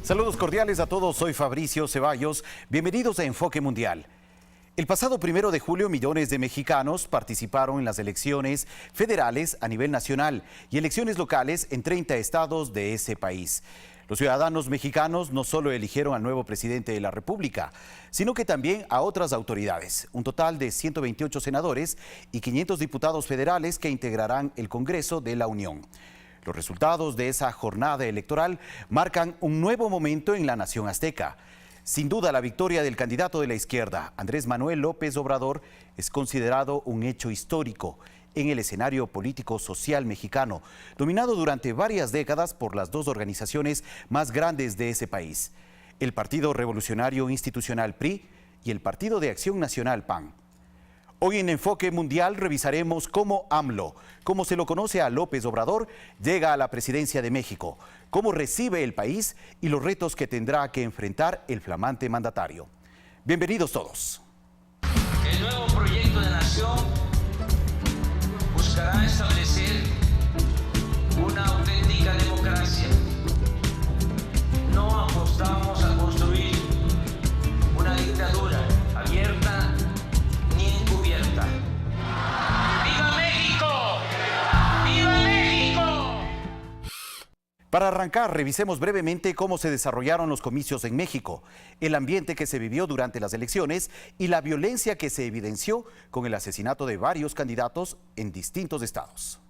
Saludos cordiales a todos, soy Fabricio Ceballos. Bienvenidos a Enfoque Mundial. El pasado 1 de julio, millones de mexicanos participaron en las elecciones federales a nivel nacional y elecciones locales en 30 estados de ese país. Los ciudadanos mexicanos no solo eligieron al nuevo presidente de la República, sino que también a otras autoridades. Un total de 128 senadores y 500 diputados federales que integrarán el Congreso de la Unión. Los resultados de esa jornada electoral marcan un nuevo momento en la nación azteca. Sin duda, la victoria del candidato de la izquierda, Andrés Manuel López Obrador, es considerado un hecho histórico en el escenario político-social mexicano, dominado durante varias décadas por las dos organizaciones más grandes de ese país, el Partido Revolucionario Institucional PRI y el Partido de Acción Nacional PAN. Hoy en Enfoque Mundial revisaremos cómo AMLO, como se lo conoce a López Obrador, llega a la presidencia de México, cómo recibe el país y los retos que tendrá que enfrentar el flamante mandatario. Bienvenidos todos. El nuevo proyecto de nación buscará establecer una auténtica democracia. No apostamos a construir una dictadura abierta ni encubierta. ¡Viva México! ¡Viva México! Para arrancar, revisemos brevemente cómo se desarrollaron los comicios en México, el ambiente que se vivió durante las elecciones y la violencia que se evidenció con el asesinato de varios candidatos en distintos estados.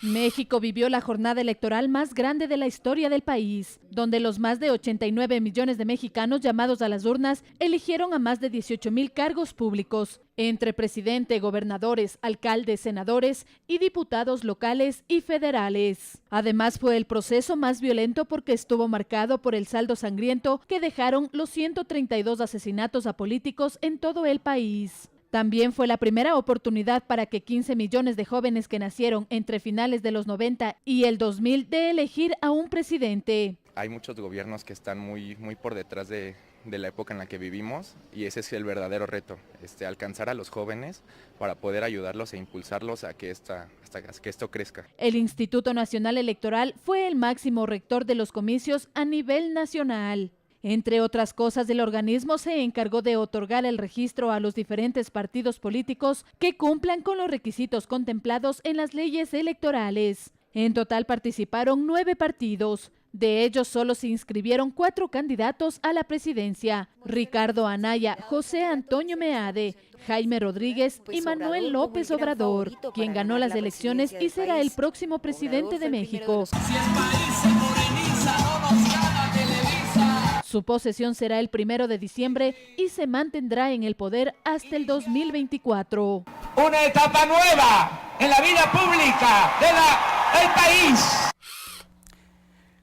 México vivió la jornada electoral más grande de la historia del país, donde los más de 89 millones de mexicanos llamados a las urnas eligieron a más de 18,000 cargos públicos, entre presidente, gobernadores, alcaldes, senadores y diputados locales y federales. Además, fue el proceso más violento porque estuvo marcado por el saldo sangriento que dejaron los 132 asesinatos a políticos en todo el país. También fue la primera oportunidad para que 15 millones de jóvenes que nacieron entre finales de los 90 y el 2000 de elegir a un presidente. Hay muchos gobiernos que están muy por detrás de la época en la que vivimos y ese es el verdadero reto, alcanzar a los jóvenes para poder ayudarlos e impulsarlos a que esto crezca. El Instituto Nacional Electoral fue el máximo rector de los comicios a nivel nacional. Entre otras cosas, el organismo se encargó de otorgar el registro a los diferentes partidos políticos que cumplan con los requisitos contemplados en las leyes electorales. En total participaron 9 partidos. De ellos solo se inscribieron 4 candidatos a la presidencia: Ricardo Anaya, José Antonio Meade, Jaime Rodríguez y Manuel López Obrador, quien ganó las elecciones y será el próximo presidente de México. Si el país se moreniza, no nos gana Televisa. Su posesión será el 1 de diciembre y se mantendrá en el poder hasta el 2024. Una etapa nueva en la vida pública del país.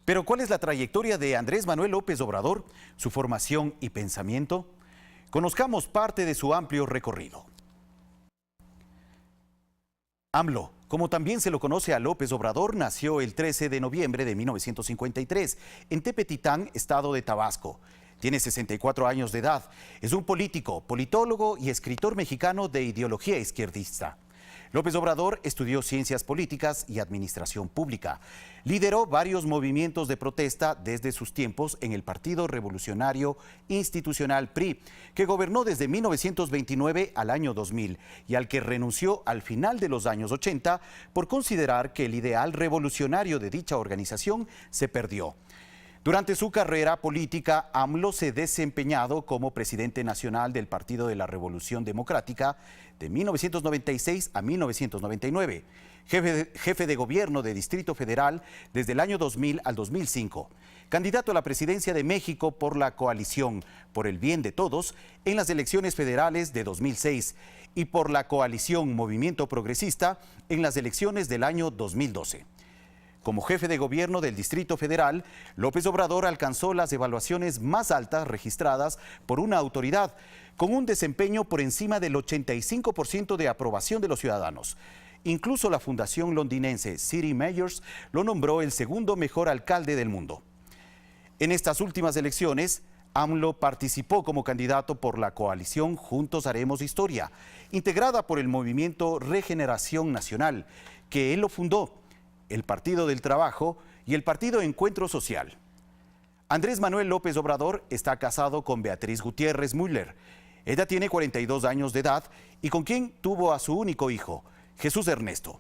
Pero ¿cuál es la trayectoria de Andrés Manuel López Obrador, su formación y pensamiento? Conozcamos parte de su amplio recorrido. AMLO, como también se lo conoce a López Obrador, nació el 13 de noviembre de 1953 en Tepetitán, estado de Tabasco. Tiene 64 años de edad. Es un político, politólogo y escritor mexicano de ideología izquierdista. López Obrador estudió ciencias políticas y administración pública. Lideró varios movimientos de protesta desde sus tiempos en el Partido Revolucionario Institucional PRI, que gobernó desde 1929 al año 2000 y al que renunció al final de los años 80 por considerar que el ideal revolucionario de dicha organización se perdió. Durante su carrera política, AMLO se ha desempeñado como presidente nacional del Partido de la Revolución Democrática de 1996 a 1999, jefe de gobierno de Distrito Federal desde el año 2000 al 2005, candidato a la presidencia de México por la coalición Por el Bien de Todos en las elecciones federales de 2006 y por la coalición Movimiento Progresista en las elecciones del año 2012. Como jefe de gobierno del Distrito Federal, López Obrador alcanzó las evaluaciones más altas registradas por una autoridad, con un desempeño por encima del 85% de aprobación de los ciudadanos. Incluso la fundación londinense City Mayors lo nombró el segundo mejor alcalde del mundo. En estas últimas elecciones, AMLO participó como candidato por la coalición Juntos Haremos Historia, integrada por el Movimiento Regeneración Nacional, que él lo fundó, el Partido del Trabajo y el Partido Encuentro Social. Andrés Manuel López Obrador está casado con Beatriz Gutiérrez Müller. Ella tiene 42 años de edad y con quien tuvo a su único hijo, Jesús Ernesto.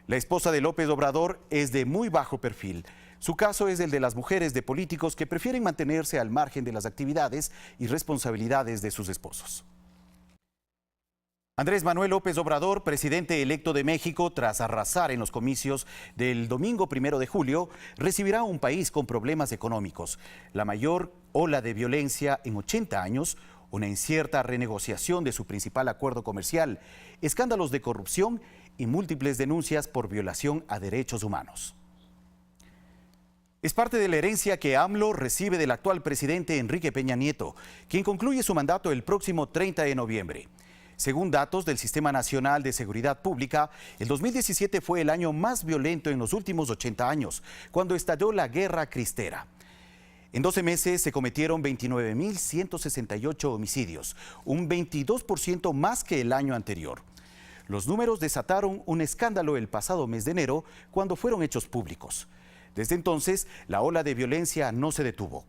La esposa de López Obrador es de muy bajo perfil. Su caso es el de las mujeres de políticos que prefieren mantenerse al margen de las actividades y responsabilidades de sus esposos. Andrés Manuel López Obrador, presidente electo de México, tras arrasar en los comicios del domingo 1 de julio, recibirá un país con problemas económicos, la mayor ola de violencia en 80 años, una incierta renegociación de su principal acuerdo comercial, escándalos de corrupción y múltiples denuncias por violación a derechos humanos. Es parte de la herencia que AMLO recibe del actual presidente Enrique Peña Nieto, quien concluye su mandato el próximo 30 de noviembre. Según datos del Sistema Nacional de Seguridad Pública, el 2017 fue el año más violento en los últimos 80 años, cuando estalló la Guerra Cristera. En 12 meses se cometieron 29.168 homicidios, un 22% más que el año anterior. Los números desataron un escándalo el pasado mes de enero, cuando fueron hechos públicos. Desde entonces, la ola de violencia no se detuvo.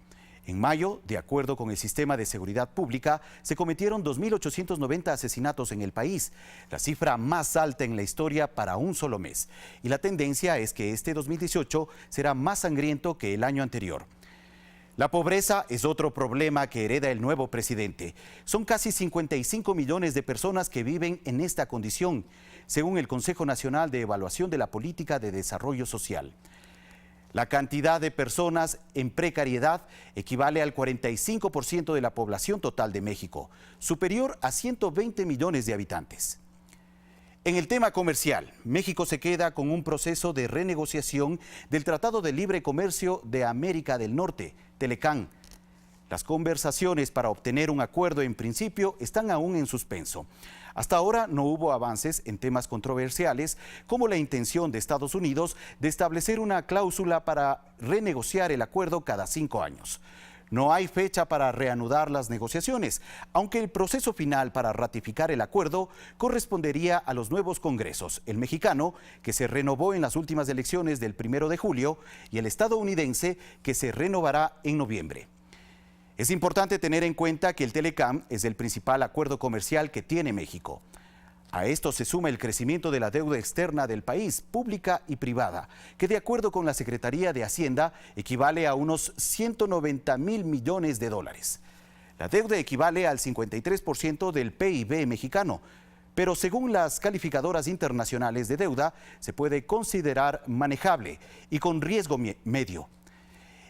En mayo, de acuerdo con el Sistema de Seguridad Pública, se cometieron 2.890 asesinatos en el país, la cifra más alta en la historia para un solo mes. Y la tendencia es que este 2018 será más sangriento que el año anterior. La pobreza es otro problema que hereda el nuevo presidente. Son casi 55 millones de personas que viven en esta condición, según el Consejo Nacional de Evaluación de la Política de Desarrollo Social. La cantidad de personas en precariedad equivale al 45% de la población total de México, superior a 120 millones de habitantes. En el tema comercial, México se queda con un proceso de renegociación del Tratado de Libre Comercio de América del Norte, Telecán. Las conversaciones para obtener un acuerdo en principio están aún en suspenso. Hasta ahora no hubo avances en temas controversiales, como la intención de Estados Unidos de establecer una cláusula para renegociar el acuerdo cada 5 años. No hay fecha para reanudar las negociaciones, aunque el proceso final para ratificar el acuerdo correspondería a los nuevos congresos, el mexicano, que se renovó en las últimas elecciones del 1 de julio, y el estadounidense, que se renovará en noviembre. Es importante tener en cuenta que el Telecán es el principal acuerdo comercial que tiene México. A esto se suma el crecimiento de la deuda externa del país, pública y privada, que de acuerdo con la Secretaría de Hacienda equivale a unos 190.000 millones de dólares. La deuda equivale al 53% del PIB mexicano, pero según las calificadoras internacionales de deuda, se puede considerar manejable y con riesgo medio.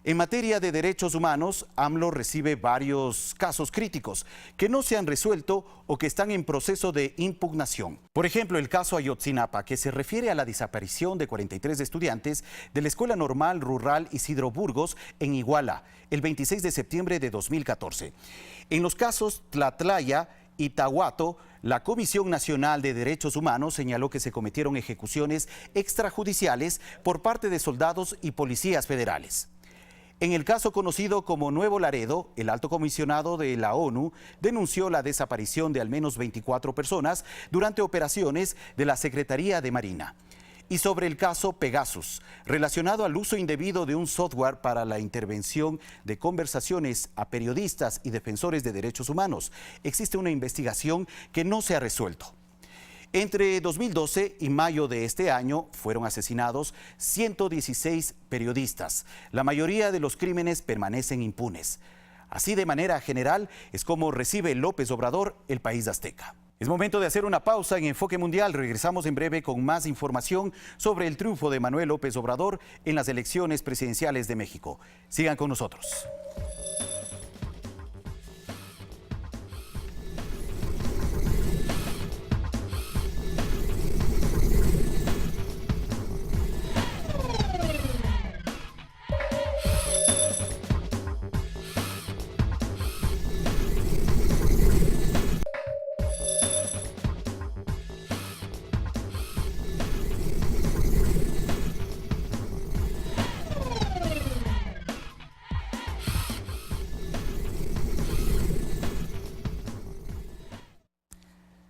En materia de derechos humanos, AMLO recibe varios casos críticos que no se han resuelto o que están en proceso de impugnación. Por ejemplo, el caso Ayotzinapa, que se refiere a la desaparición de 43 estudiantes de la Escuela Normal Rural Isidro Burgos en Iguala, el 26 de septiembre de 2014. En los casos Tlatlaya y Tahuato, la Comisión Nacional de Derechos Humanos señaló que se cometieron ejecuciones extrajudiciales por parte de soldados y policías federales. En el caso conocido como Nuevo Laredo, el alto comisionado de la ONU denunció la desaparición de al menos 24 personas durante operaciones de la Secretaría de Marina. Y sobre el caso Pegasus, relacionado al uso indebido de un software para la intervención de conversaciones a periodistas y defensores de derechos humanos, existe una investigación que no se ha resuelto. Entre 2012 y mayo de este año fueron asesinados 116 periodistas. La mayoría de los crímenes permanecen impunes. Así, de manera general, es como recibe López Obrador el país azteca. Es momento de hacer una pausa en Enfoque Mundial. Regresamos en breve con más información sobre el triunfo de Manuel López Obrador en las elecciones presidenciales de México. Sigan con nosotros.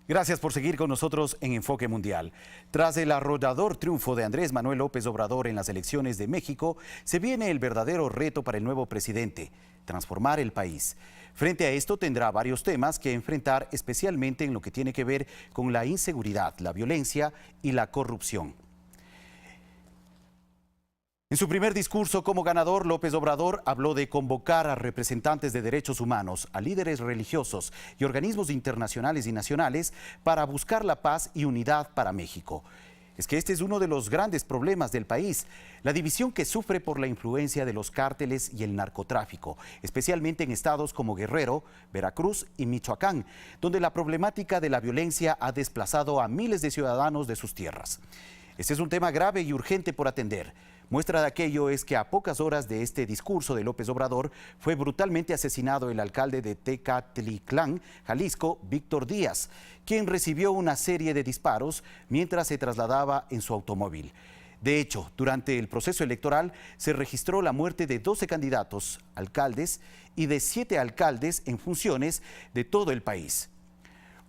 Gracias por seguir con nosotros en Enfoque Mundial. Tras el arrollador triunfo de Andrés Manuel López Obrador en las elecciones de México, se viene el verdadero reto para el nuevo presidente: transformar el país. Frente a esto tendrá varios temas que enfrentar, especialmente en lo que tiene que ver con la inseguridad, la violencia y la corrupción. En su primer discurso como ganador, López Obrador habló de convocar a representantes de derechos humanos, a líderes religiosos y organismos internacionales y nacionales para buscar la paz y unidad para México. Es que este es uno de los grandes problemas del país, la división que sufre por la influencia de los cárteles y el narcotráfico, especialmente en estados como Guerrero, Veracruz y Michoacán, donde la problemática de la violencia ha desplazado a miles de ciudadanos de sus tierras. Este es un tema grave y urgente por atender. Muestra de aquello es que a pocas horas de este discurso de López Obrador fue brutalmente asesinado el alcalde de Tecatitlán, Jalisco, Víctor Díaz, quien recibió una serie de disparos mientras se trasladaba en su automóvil. De hecho, durante el proceso electoral se registró la muerte de 12 candidatos, alcaldes y de 7 alcaldes en funciones de todo el país.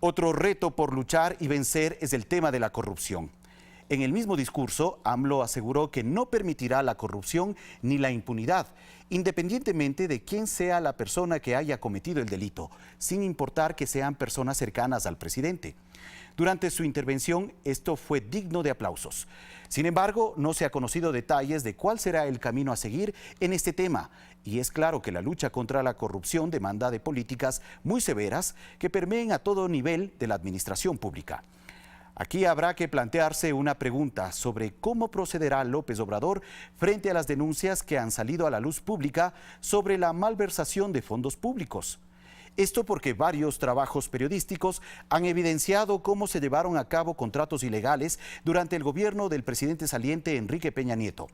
Otro reto por luchar y vencer es el tema de la corrupción. En el mismo discurso, AMLO aseguró que no permitirá la corrupción ni la impunidad, independientemente de quién sea la persona que haya cometido el delito, sin importar que sean personas cercanas al presidente. Durante su intervención, esto fue digno de aplausos. Sin embargo, no se ha conocido detalles de cuál será el camino a seguir en este tema. Y es claro que la lucha contra la corrupción demanda de políticas muy severas que permeen a todo nivel de la administración pública. Aquí habrá que plantearse una pregunta sobre cómo procederá López Obrador frente a las denuncias que han salido a la luz pública sobre la malversación de fondos públicos. Esto porque varios trabajos periodísticos han evidenciado cómo se llevaron a cabo contratos ilegales durante el gobierno del presidente saliente Enrique Peña Nieto.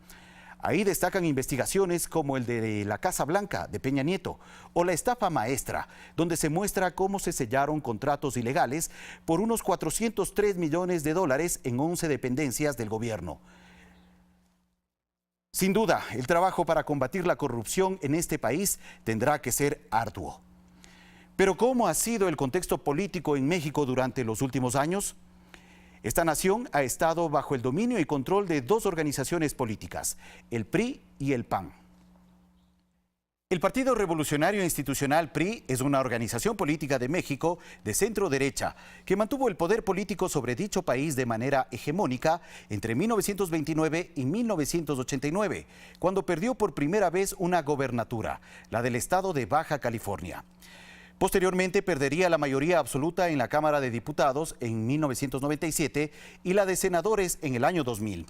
Ahí destacan investigaciones como el de la Casa Blanca de Peña Nieto o la estafa maestra, donde se muestra cómo se sellaron contratos ilegales por unos 403 millones de dólares en 11 dependencias del gobierno. Sin duda, el trabajo para combatir la corrupción en este país tendrá que ser arduo. Pero ¿cómo ha sido el contexto político en México durante los últimos años? Esta nación ha estado bajo el dominio y control de dos organizaciones políticas, el PRI y el PAN. El Partido Revolucionario Institucional PRI es una organización política de México de centro derecha que mantuvo el poder político sobre dicho país de manera hegemónica entre 1929 y 1989, cuando perdió por primera vez una gobernatura, la del estado de Baja California. Posteriormente perdería la mayoría absoluta en la Cámara de Diputados en 1997 y la de senadores en el año 2000.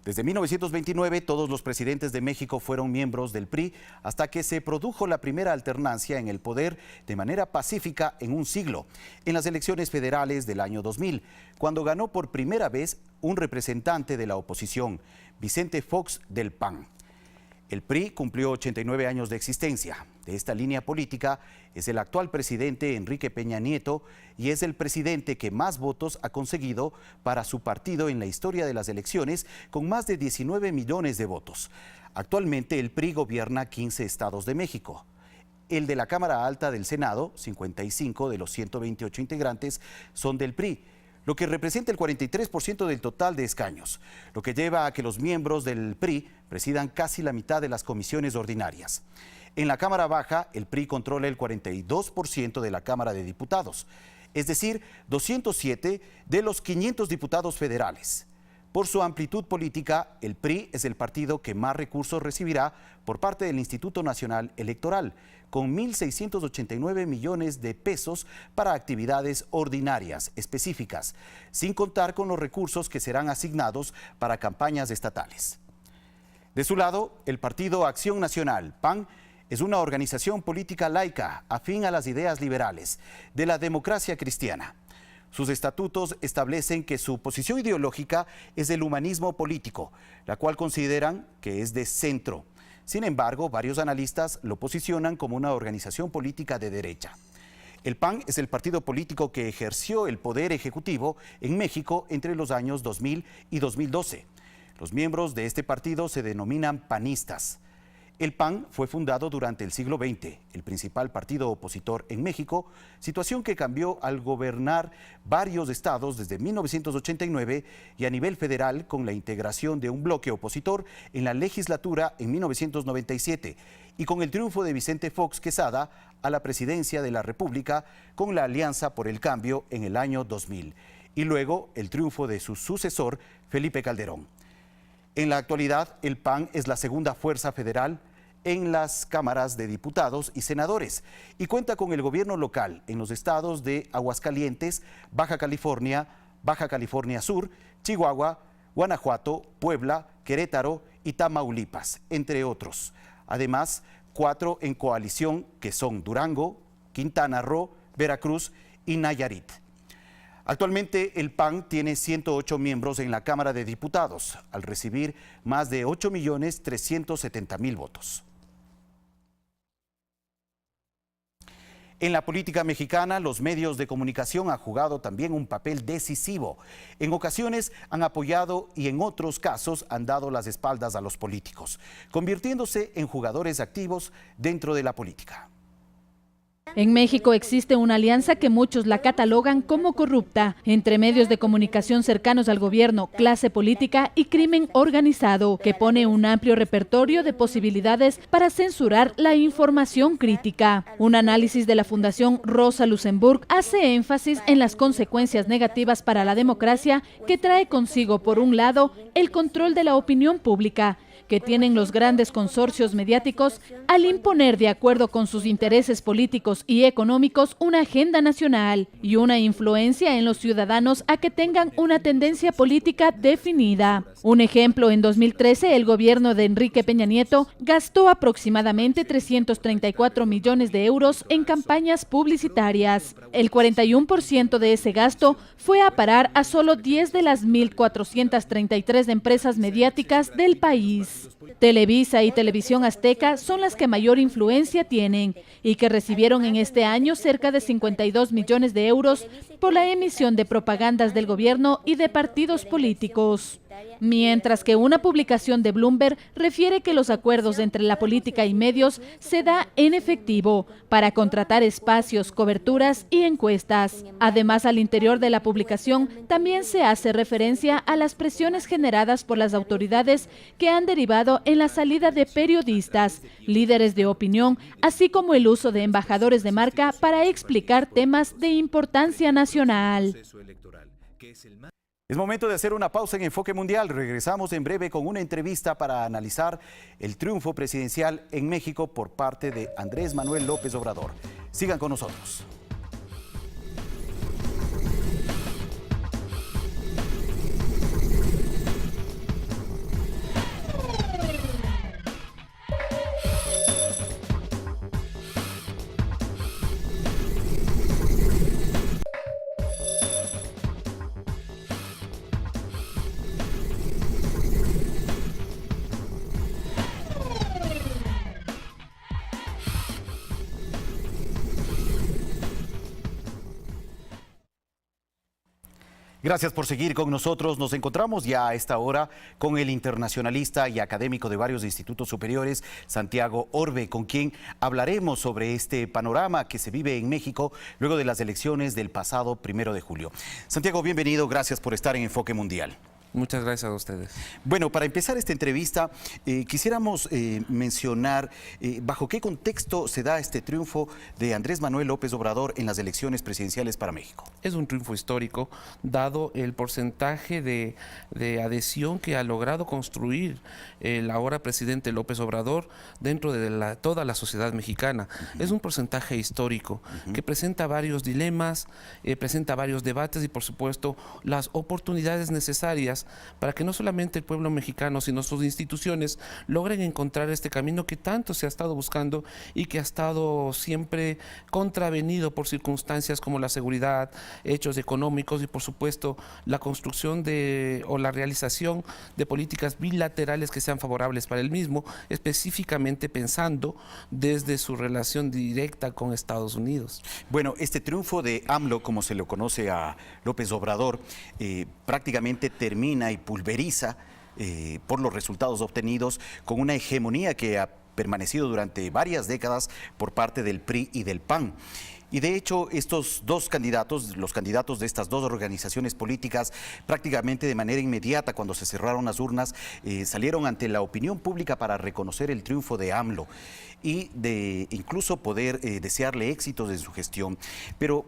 Desde 1929 todos los presidentes de México fueron miembros del PRI hasta que se produjo la primera alternancia en el poder de manera pacífica en un siglo, en las elecciones federales del año 2000, cuando ganó por primera vez un representante de la oposición, Vicente Fox del PAN. El PRI cumplió 89 años de existencia. De esta línea política es el actual presidente Enrique Peña Nieto y es el presidente que más votos ha conseguido para su partido en la historia de las elecciones, con más de 19 millones de votos. Actualmente el PRI gobierna 15 estados de México. El de la Cámara Alta del Senado, 55 de los 128 integrantes, son del PRI, lo que representa el 43% del total de escaños, lo que lleva a que los miembros del PRI presidan casi la mitad de las comisiones ordinarias. En la Cámara Baja, el PRI controla el 42% de la Cámara de Diputados, es decir, 207 de los 500 diputados federales. Por su amplitud política, el PRI es el partido que más recursos recibirá por parte del Instituto Nacional Electoral, con 1.689 millones de pesos para actividades ordinarias específicas, sin contar con los recursos que serán asignados para campañas estatales. De su lado, el Partido Acción Nacional, PAN, es una organización política laica, afín a las ideas liberales, de la democracia cristiana. Sus estatutos establecen que su posición ideológica es el humanismo político, la cual consideran que es de centro. Sin embargo, varios analistas lo posicionan como una organización política de derecha. El PAN es el partido político que ejerció el poder ejecutivo en México entre los años 2000 y 2012. Los miembros de este partido se denominan panistas. El PAN fue fundado durante el siglo XX, el principal partido opositor en México, situación que cambió al gobernar varios estados desde 1989 y a nivel federal con la integración de un bloque opositor en la legislatura en 1997 y con el triunfo de Vicente Fox Quesada a la presidencia de la República con la Alianza por el Cambio en el año 2000 y luego el triunfo de su sucesor Felipe Calderón. En la actualidad, el PAN es la segunda fuerza federal en las cámaras de diputados y senadores y cuenta con el gobierno local en los estados de Aguascalientes, Baja California Sur, Chihuahua, Guanajuato, Puebla, Querétaro y Tamaulipas, entre otros. Además, 4 en coalición que son Durango, Quintana Roo, Veracruz y Nayarit. Actualmente el PAN tiene 108 miembros en la Cámara de Diputados, al recibir más de 8.370.000 votos. En la política mexicana, los medios de comunicación han jugado también un papel decisivo. En ocasiones han apoyado y en otros casos han dado las espaldas a los políticos, convirtiéndose en jugadores activos dentro de la política. En México existe una alianza que muchos la catalogan como corrupta entre medios de comunicación cercanos al gobierno, clase política y crimen organizado, que pone un amplio repertorio de posibilidades para censurar la información crítica. Un análisis de la Fundación Rosa Luxemburg hace énfasis en las consecuencias negativas para la democracia que trae consigo, por un lado, el control de la opinión pública, que tienen los grandes consorcios mediáticos al imponer, de acuerdo con sus intereses políticos y económicos, una agenda nacional y una influencia en los ciudadanos a que tengan una tendencia política definida. Un ejemplo, en 2013 el gobierno de Enrique Peña Nieto gastó aproximadamente 334 millones de euros en campañas publicitarias. El 41% de ese gasto fue a parar a solo 10 de las 1.433 empresas mediáticas del país. Televisa y Televisión Azteca son las que mayor influencia tienen y que recibieron en este año cerca de 52 millones de euros por la emisión de propagandas del gobierno y de partidos políticos. Mientras que una publicación de Bloomberg refiere que los acuerdos entre la política y medios se da en efectivo para contratar espacios, coberturas y encuestas. Además, al interior de la publicación también se hace referencia a las presiones generadas por las autoridades que han derivado en la salida de periodistas, líderes de opinión, así como el uso de embajadores de marca para explicar temas de importancia nacional. Es momento de hacer una pausa en Enfoque Mundial. Regresamos en breve con una entrevista para analizar el triunfo presidencial en México por parte de Andrés Manuel López Obrador. Sigan con nosotros. Gracias por seguir con nosotros. Nos encontramos ya a esta hora con el internacionalista y académico de varios institutos superiores, Santiago Orbe, con quien hablaremos sobre este panorama que se vive en México luego de las elecciones del pasado 1 de julio. Santiago, bienvenido. Gracias por estar en Enfoque Mundial. Muchas gracias a ustedes. Bueno, para empezar esta entrevista, quisiéramos mencionar bajo qué contexto se da este triunfo de Andrés Manuel López Obrador en las elecciones presidenciales para México. Es un triunfo histórico, dado el porcentaje de adhesión que ha logrado construir el ahora presidente López Obrador dentro de toda la sociedad mexicana. Es un porcentaje histórico que presenta varios dilemas, presenta varios debates y, por supuesto, las oportunidades necesarias para que no solamente el pueblo mexicano, sino sus instituciones logren encontrar este camino que tanto se ha estado buscando y que ha estado siempre contravenido por circunstancias como la seguridad, hechos económicos y, por supuesto, la construcción o la realización de políticas bilaterales que sean favorables para el mismo, específicamente pensando desde su relación directa con Estados Unidos. Bueno, este triunfo de AMLO, como se lo conoce a López Obrador, prácticamente termina y pulveriza por los resultados obtenidos con una hegemonía que permanecido durante varias décadas por parte del PRI y del PAN. Y de hecho, estos dos candidatos, los candidatos de estas dos organizaciones políticas, prácticamente de manera inmediata, cuando se cerraron las urnas, salieron ante la opinión pública para reconocer el triunfo de AMLO y de incluso poder desearle éxitos en su gestión. Pero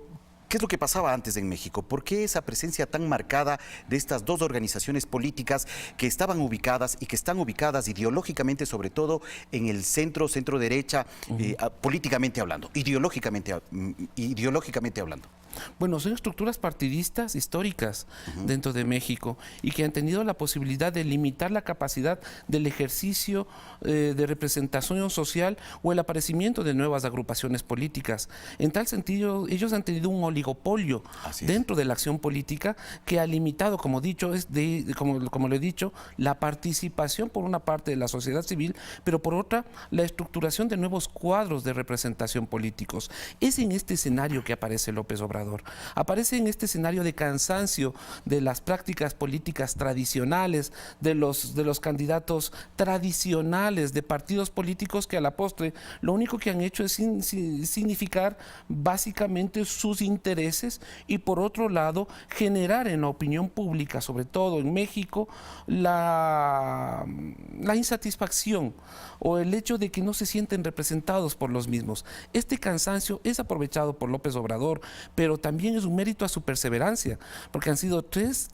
¿qué es lo que pasaba antes en México? ¿Por qué esa presencia tan marcada de estas dos organizaciones políticas que estaban ubicadas y que están ubicadas ideológicamente, sobre todo en el centro derecha, políticamente hablando, ideológicamente hablando? Bueno, son estructuras partidistas históricas dentro de México y que han tenido la posibilidad de limitar la capacidad del ejercicio de representación social o el aparecimiento de nuevas agrupaciones políticas. En tal sentido, ellos han tenido un oligopolio dentro de la acción política que ha limitado, como lo he dicho, la participación por una parte de la sociedad civil, pero por otra, la estructuración de nuevos cuadros de representación políticos. Es en este escenario que aparece López Obrador. Aparece en este escenario de cansancio de las prácticas políticas tradicionales, de los candidatos tradicionales, de partidos políticos que a la postre lo único que han hecho es significar básicamente sus intereses y por otro lado generar en la opinión pública, sobre todo en México, la insatisfacción o el hecho de que no se sienten representados por los mismos. Este cansancio es aprovechado por López Obrador, pero también es un mérito a su perseverancia, porque han sido tres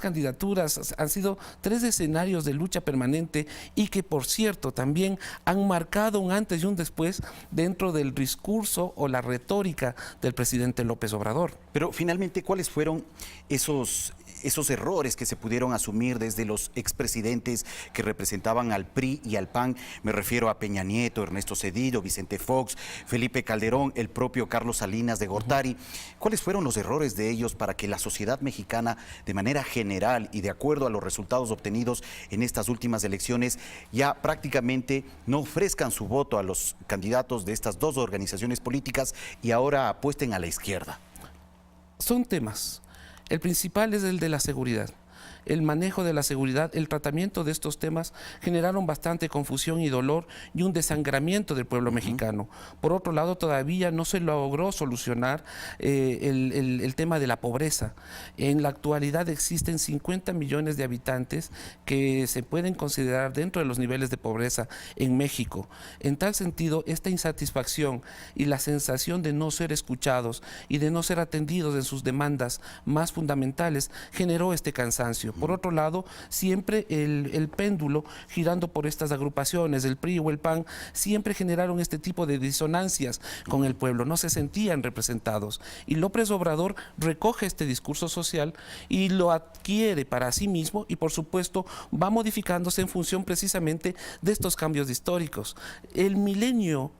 candidaturas, han sido 3 escenarios de lucha permanente y que, por cierto, también han marcado un antes y un después dentro del discurso o la retórica del presidente López Obrador. Pero finalmente, ¿cuáles fueron esos errores que se pudieron asumir desde los expresidentes que representaban al PRI y al PAN? Me refiero a Peña Nieto, Ernesto Zedillo, Vicente Fox, Felipe Calderón, el propio Carlos Salinas de Gortari. ¿Cuáles fueron los errores de ellos para que la sociedad mexicana, de manera general y de acuerdo a los resultados obtenidos en estas últimas elecciones, ya prácticamente no ofrezcan su voto a los candidatos de estas dos organizaciones políticas y ahora apuesten a la izquierda? Son temas. El principal es el de la seguridad. El manejo de la seguridad, el tratamiento de estos temas generaron bastante confusión y dolor y un desangramiento del pueblo mexicano. Por otro lado, todavía no se logró solucionar el tema de la pobreza. En la actualidad existen 50 millones de habitantes que se pueden considerar dentro de los niveles de pobreza en México. En tal sentido, esta insatisfacción y la sensación de no ser escuchados y de no ser atendidos en sus demandas más fundamentales generó este cansancio. Por otro lado, siempre el péndulo girando por estas agrupaciones, el PRI o el PAN, siempre generaron este tipo de disonancias con el pueblo, no se sentían representados. Y López Obrador recoge este discurso social y lo adquiere para sí mismo y por supuesto va modificándose en función precisamente de estos cambios históricos. El milenio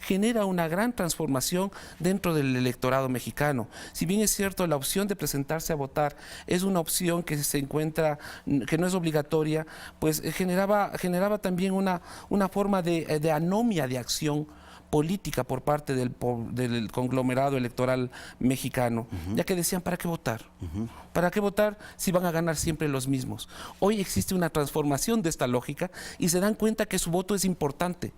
genera una gran transformación dentro del electorado mexicano. Si bien es cierto, la opción de presentarse a votar es una opción que se encuentra, que no es obligatoria, pues generaba también una forma de anomia de acción política por parte del conglomerado electoral mexicano, ya que decían, ¿para qué votar? ¿Para qué votar si van a ganar siempre los mismos? Hoy existe una transformación de esta lógica y se dan cuenta que su voto es importante.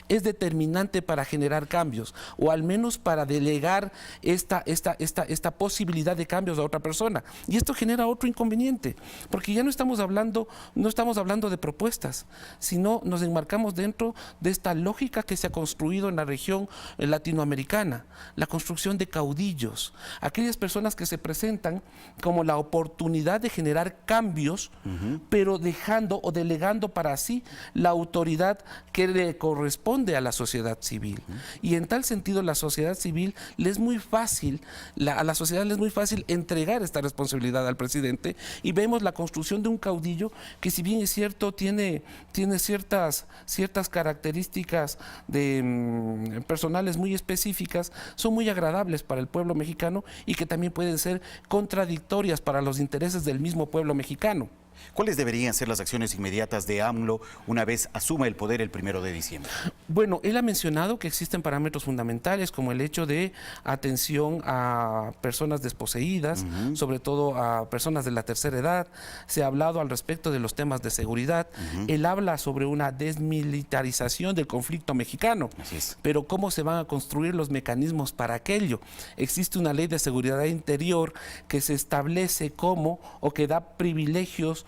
Es determinante para generar cambios o al menos para delegar esta posibilidad de cambios a otra persona. Y esto genera otro inconveniente, porque ya no estamos hablando de propuestas, sino nos enmarcamos dentro de esta lógica que se ha construido en la región latinoamericana, la construcción de caudillos, aquellas personas que se presentan como la oportunidad de generar cambios, pero dejando o delegando para sí la autoridad que le corresponde a la sociedad civil. Y en tal sentido, la sociedad civil a la sociedad le es muy fácil entregar esta responsabilidad al presidente y vemos la construcción de un caudillo que, si bien es cierto, tiene ciertas características personales muy específicas, son muy agradables para el pueblo mexicano y que también pueden ser contradictorias para los intereses del mismo pueblo mexicano. ¿Cuáles deberían ser las acciones inmediatas de AMLO una vez asuma el poder el 1 de diciembre? Bueno, él ha mencionado que existen parámetros fundamentales como el hecho de atención a personas desposeídas, sobre todo a personas de la tercera edad. Se ha hablado al respecto de los temas de seguridad. Él habla sobre una desmilitarización del conflicto mexicano. Así es. Pero ¿cómo se van a construir los mecanismos para aquello? Existe una ley de seguridad interior que se establece cómo o que da privilegios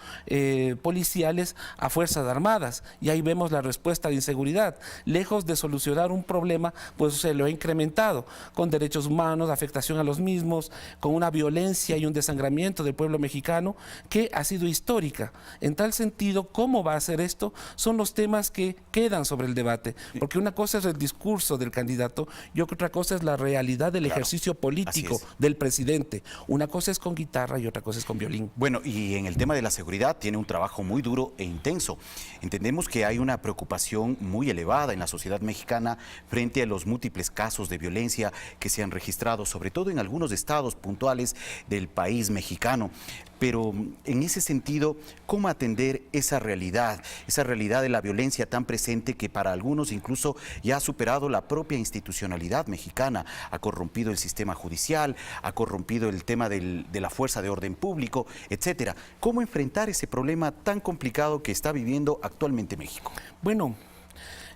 policiales a fuerzas armadas, y ahí vemos la respuesta de inseguridad. Lejos de solucionar un problema, pues se lo ha incrementado con derechos humanos, afectación a los mismos, con una violencia y un desangramiento del pueblo mexicano que ha sido histórica. En tal sentido, ¿cómo va a hacer esto? Son los temas que quedan sobre el debate, porque una cosa es el discurso del candidato y otra cosa es la realidad del ejercicio político del presidente. Una cosa es con guitarra y otra cosa es con violín. Bueno, y en el tema de la seguridad tiene un trabajo muy duro e intenso. Entendemos que hay una preocupación muy elevada en la sociedad mexicana frente a los múltiples casos de violencia que se han registrado, sobre todo en algunos estados puntuales del país mexicano. Pero en ese sentido, ¿cómo atender esa realidad de la violencia tan presente que para algunos incluso ya ha superado la propia institucionalidad mexicana? Ha corrompido el sistema judicial, ha corrompido el tema de la fuerza de orden público, etcétera. ¿Cómo enfrentar ese problema tan complicado que está viviendo actualmente México? Bueno,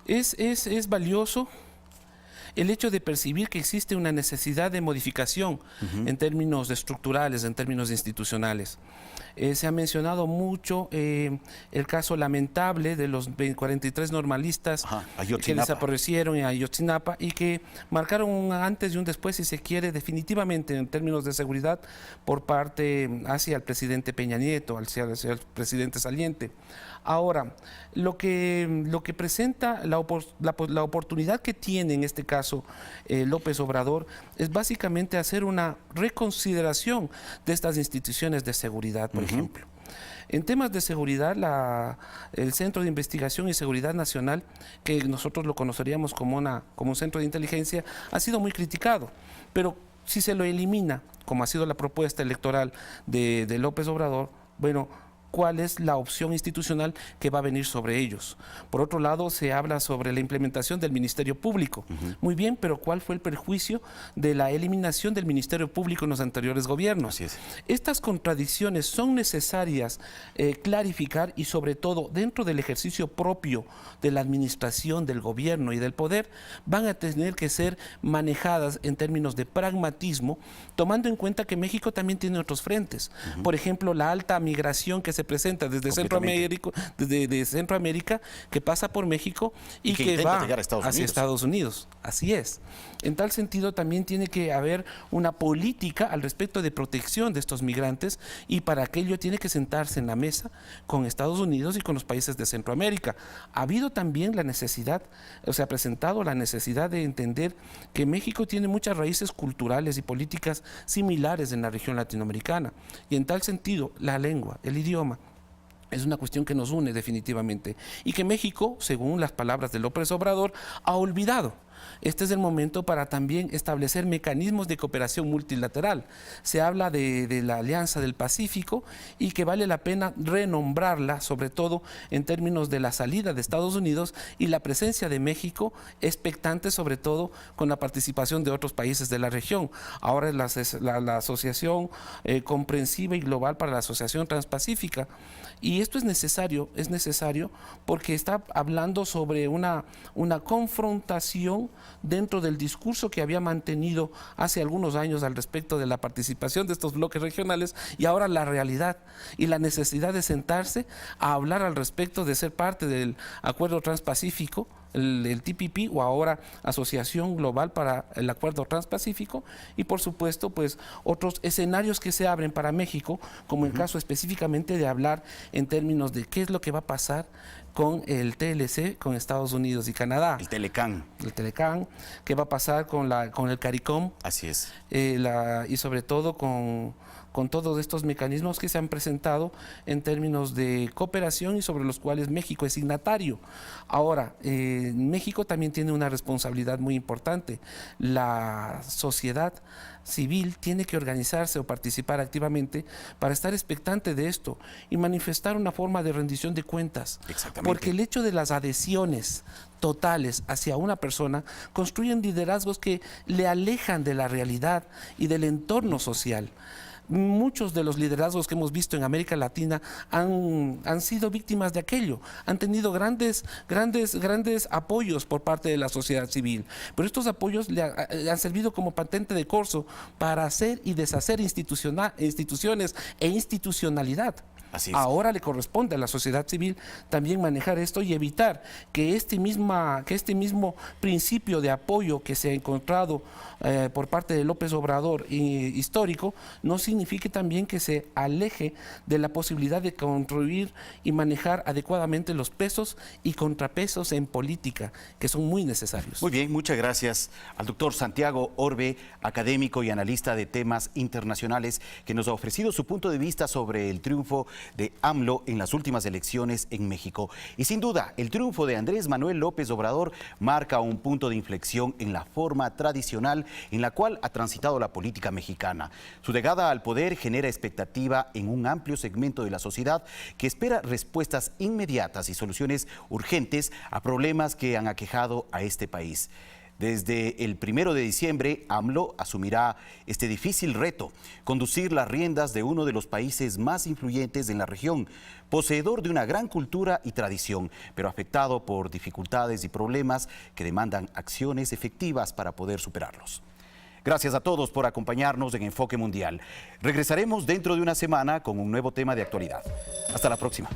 es valioso el hecho de percibir que existe una necesidad de modificación en términos estructurales, en términos institucionales. Se ha mencionado mucho el caso lamentable de los 43 normalistas que desaparecieron en Ayotzinapa y que marcaron un antes y un después, si se quiere, definitivamente en términos de seguridad por parte hacia el presidente Peña Nieto, hacia el presidente saliente. Ahora, lo que presenta la oportunidad que tiene en este caso López Obrador es básicamente hacer una reconsideración de estas instituciones de seguridad, por ejemplo. En temas de seguridad, el Centro de Investigación y Seguridad Nacional, que nosotros lo conoceríamos como un centro de inteligencia, ha sido muy criticado, pero si se lo elimina, como ha sido la propuesta electoral de López Obrador, bueno, ¿cuál es la opción institucional que va a venir sobre ellos? Por otro lado, se habla sobre la implementación del Ministerio Público. Muy bien, pero ¿cuál fue el perjuicio de la eliminación del Ministerio Público en los anteriores gobiernos? Así es. Estas contradicciones son necesarias clarificar y sobre todo dentro del ejercicio propio de la administración, del gobierno y del poder, van a tener que ser manejadas en términos de pragmatismo, tomando en cuenta que México también tiene otros frentes. Por ejemplo, la alta migración que se presenta desde Centroamérica, que pasa por México y que va hacia Estados Unidos. Así es. En tal sentido, también tiene que haber una política al respecto de protección de estos migrantes, y para aquello tiene que sentarse en la mesa con Estados Unidos y con los países de Centroamérica. Ha habido también la necesidad, o sea, ha presentado la necesidad de entender que México tiene muchas raíces culturales y políticas similares en la región latinoamericana, y en tal sentido, la lengua, el idioma, es una cuestión que nos une definitivamente, y que México, según las palabras de López Obrador, ha olvidado. Este es el momento para también establecer mecanismos de cooperación multilateral. Se habla de la Alianza del Pacífico y que vale la pena renombrarla, sobre todo en términos de la salida de Estados Unidos y la presencia de México, expectante sobre todo con la participación de otros países de la región. Ahora es la Asociación Comprensiva y Global para la Asociación Transpacífica. Y esto es necesario porque está hablando sobre una confrontación dentro del discurso que había mantenido hace algunos años al respecto de la participación de estos bloques regionales, y ahora la realidad y la necesidad de sentarse a hablar al respecto de ser parte del Acuerdo Transpacífico, el TPP, o ahora Asociación Global para el Acuerdo Transpacífico, y por supuesto pues otros escenarios que se abren para México, como el caso específicamente de hablar en términos de qué es lo que va a pasar con el TLC, con Estados Unidos y Canadá. El Telecán. El Telecán, qué va a pasar con el CARICOM. Así es. Y sobre todo con todos estos mecanismos que se han presentado en términos de cooperación y sobre los cuales México es signatario. Ahora, México también tiene una responsabilidad muy importante. La sociedad civil tiene que organizarse o participar activamente para estar expectante de esto y manifestar una forma de rendición de cuentas. Exactamente. Porque el hecho de las adhesiones totales hacia una persona construyen liderazgos que le alejan de la realidad y del entorno social. Muchos de los liderazgos que hemos visto en América Latina han sido víctimas de aquello, han tenido grandes apoyos por parte de la sociedad civil, pero estos apoyos le han servido como patente de corso para hacer y deshacer instituciones e institucionalidad. Así es. Ahora le corresponde a la sociedad civil también manejar esto y evitar que este mismo principio de apoyo que se ha encontrado por parte de López Obrador histórico no signifique también que se aleje de la posibilidad de construir y manejar adecuadamente los pesos y contrapesos en política, que son muy necesarios. Muy bien, muchas gracias al doctor Santiago Orbe, académico y analista de temas internacionales, que nos ha ofrecido su punto de vista sobre el triunfo de AMLO en las últimas elecciones en México. Y sin duda, el triunfo de Andrés Manuel López Obrador marca un punto de inflexión en la forma tradicional en la cual ha transitado la política mexicana. Su llegada al poder genera expectativa en un amplio segmento de la sociedad que espera respuestas inmediatas y soluciones urgentes a problemas que han aquejado a este país. Desde el 1 de diciembre, AMLO asumirá este difícil reto: conducir las riendas de uno de los países más influyentes en la región, poseedor de una gran cultura y tradición, pero afectado por dificultades y problemas que demandan acciones efectivas para poder superarlos. Gracias a todos por acompañarnos en Enfoque Mundial. Regresaremos dentro de una semana con un nuevo tema de actualidad. Hasta la próxima.